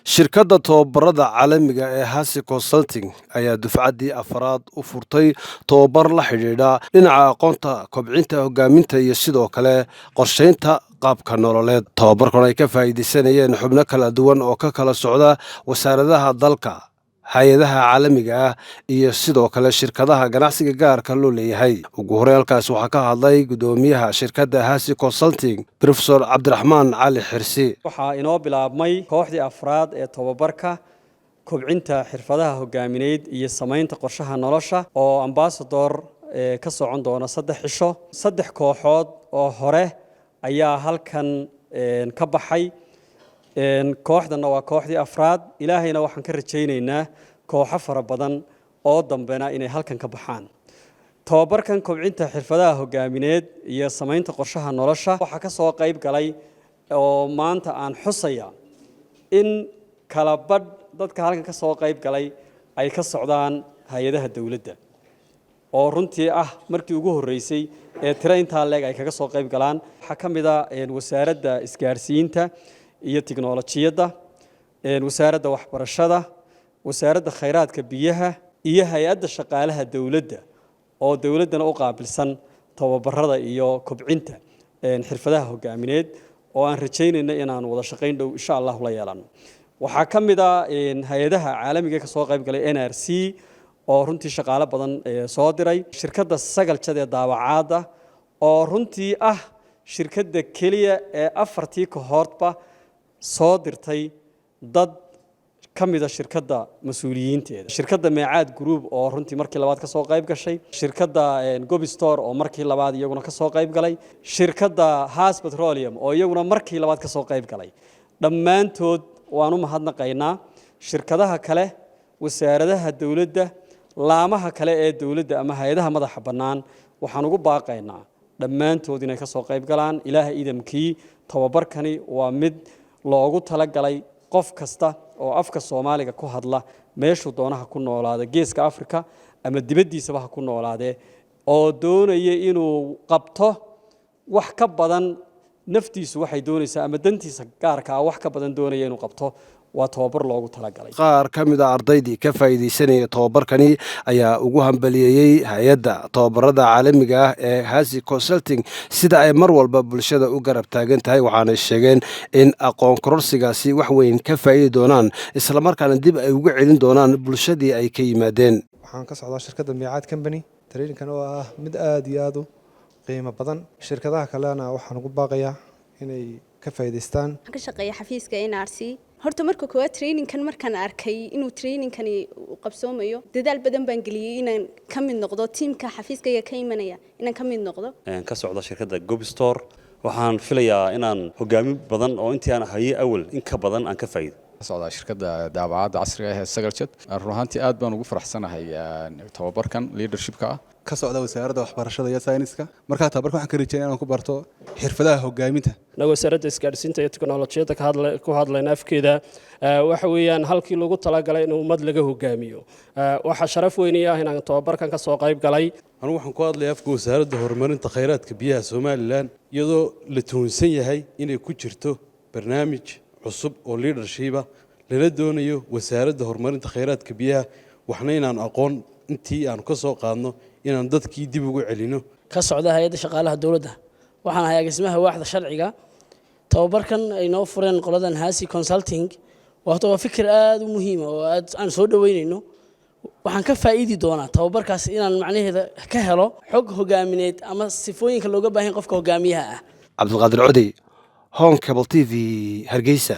shirkadda tababarada caalamiga ee Hasi Consulting ayaa dufcaddii afraad u furtay tababar la xidhiidha dhinaca aqoonta kobcinta hogaaminta iyo sidoo kale qorsheynta qaabka nololeed. Tababarkan ay ka faa'iideysanayeen xubno kala duwan oo ka kala socda wasaaradaha dalka, hay-adaha caalamiga ah iyo sidoo kale shirkadaha ganacsiga gaarka loo leeyahay. Ugu horreyn halkaas waxaa ka hadlay gudoomiyaha shirkadda Hasi Consulting, Professor Cabdiraxmaan Cali Xirsi. waxaa inoo bilaabmay kooxdii afraad ee tababarka kobcinta xirfadaha hogaamineed iyo samaynta qorshaha nolosha oo ambassador ka socon doona 3 cisho. 3 kooxood oo hore ayaa halkan ka baxay. kooxdana waa kooxdii afraad. ilaahayna waxaan ka rajaynaynaa kooxo fara badan oo dambena inay halkan ka baxaan. tababarkan kobcinta xirfadaha hogaamineed iyo samaynta qorshaha nolosha waxaa ka soo qayb galay oo maanta aan xusaya in kala badh dadka halkan ka soo qayb galay ay ka socdaan hay-adaha dawladda oo runtii markii ugu horeysay ee tiro intaa leeg ay kaga soo qayb galaan. waxaa ka mid ah wasaaradda isgaarsiinta iyo tiknoolajiyadda, wasaaradda waxbarashada, wasaaradda khayraadka biyaha iyo hay-adda shaqaalaha dawladda oo dawladdana u qaabilsan tababarada iyo kobcinta xirfadaha hogaamineed oo aan rajaynayno inaan wada shaqayn dhow insha Allah la yeelano. waxaa ka mid ah hay-adaha caalamiga ka soo qayb galay NRC oo runtii shaqaale badan soo diray, shirkadda Sagalcad ee daawacaadda oo runtii shirkadda kaliya ee afartii kooxoodba soo dirtay dad ka mid ah shirkadda mas'uuliyiinteeda, shirkadda Meecaad Group oo runtii markii labaad ka soo qayb gashay, shirkadda Gobi Store oo markii labaad iyaguna ka soo qayb galay, shirkadda Haas Petroleum oo iyaguna markii labaad ka soo qayb galay. dhammaantood waan u mahadnaqaynaa. shirkadaha kale, wasaaradaha dawladda, laamaha kale ee dawladda ama hay'adaha madaxa bannaan waxaan ugu baaqaynaa dhammaantood inay ka soo qayb galaan. ilaahay idamkii tababarkani waa mid loogu talagalay qof kasta oo afka Soomaaliga ku hadla meeshuu doonaha ku noolaada geeska Afrika ama dibaddiisaba ha ku noolaadee oo doonaya inuu qabto wax ka badan naftiisu waxay doonaysaa ama dantiisa gaarka wax ka badan doonaya inuu qabto. waa tababar loogu talagalay. qaar ka mid ah ardaydii ka faa'iideysanaya tababarkani ayaa ugu hambalyeeyay hay'adda tababarada caalamiga ah ee Hasi Consulting sida ay mar walba bulshada u garab taagan tahay. waxaana sheegeen in aqoon kororsigaasi wax weyn ka faa'iidi doonaan isla markaana dib ay ugu celin doonaan bulshadii ay ka yimaadeen. waxaan ka socdaa shirkadda Meecaad Company. training-kan oo mid aad iyo aad u qiimo badan. shirkadaha kalena waxaan ugu baaqayaa inay ka faa'iideystaan. waxaan ka shaqeeyaa xafiiska NRC. horta marka koowaad training-kan markaan arkay inuu training-kani qabsoomayo dadaal badan baan geliyay inaan ka mid noqdo teamka xafiiskayga ka imanaya inaan ka mid noqdo. ka socda shirkadda Gobi Store waxaan filayaa inaan hogaamin badan oo intii aan hayay awal in ka badan aan ka faa'iido. socda shirkadda daabacaadda casriga ah ee Sagalcad. run ahaantii aad baan ugu faraxsanahay tababarkan leadership-ka ka socda wasaaradda waxbarashada iyo sayniska. markaa tababarka waxaan ka rajaynayaa inaan ku barto xirfadaha hogaaminta. wasaaradda isgaarsiinta iyo tiknoolajiyadda ku hadlayna afkeeda waxa weeyaan halkii lagu talagalay in ummad laga hogaamiyo. waxa sharaf weyn ah inaan tababarkan ka soo qayb galay. anigu waxaan ku hadlayaa afka wasaaradda horumarinta khayraadka biyaha Soomaaliland iyadoo la tuhunsan yahay inay ku jirto barnaamij cusub oo leadership lala doonayo wasaaradda horumarinta khayraadka biyaha waxna inaan aqoon intii aan ka soo qaadno inaan dadkii dib ugu celino. ka socda hay'adda shaqaalaha dawladda waxaan ahay agaasimaha waaxda sharciga. tababarkan ay noo fureen qoladan Hasi Consulting waa fikir aad u muhiim ah oo aan soo dhaweynayno. waxaan ka faa'iidi doonaa tababarkaas inaan macnaheeda ka helo xog hogaamineed ama sifooyinka looga baahan qofka hogaamiyaha ah. Cabdulqaadir Cudi, Home Cable TV, Hargeysa.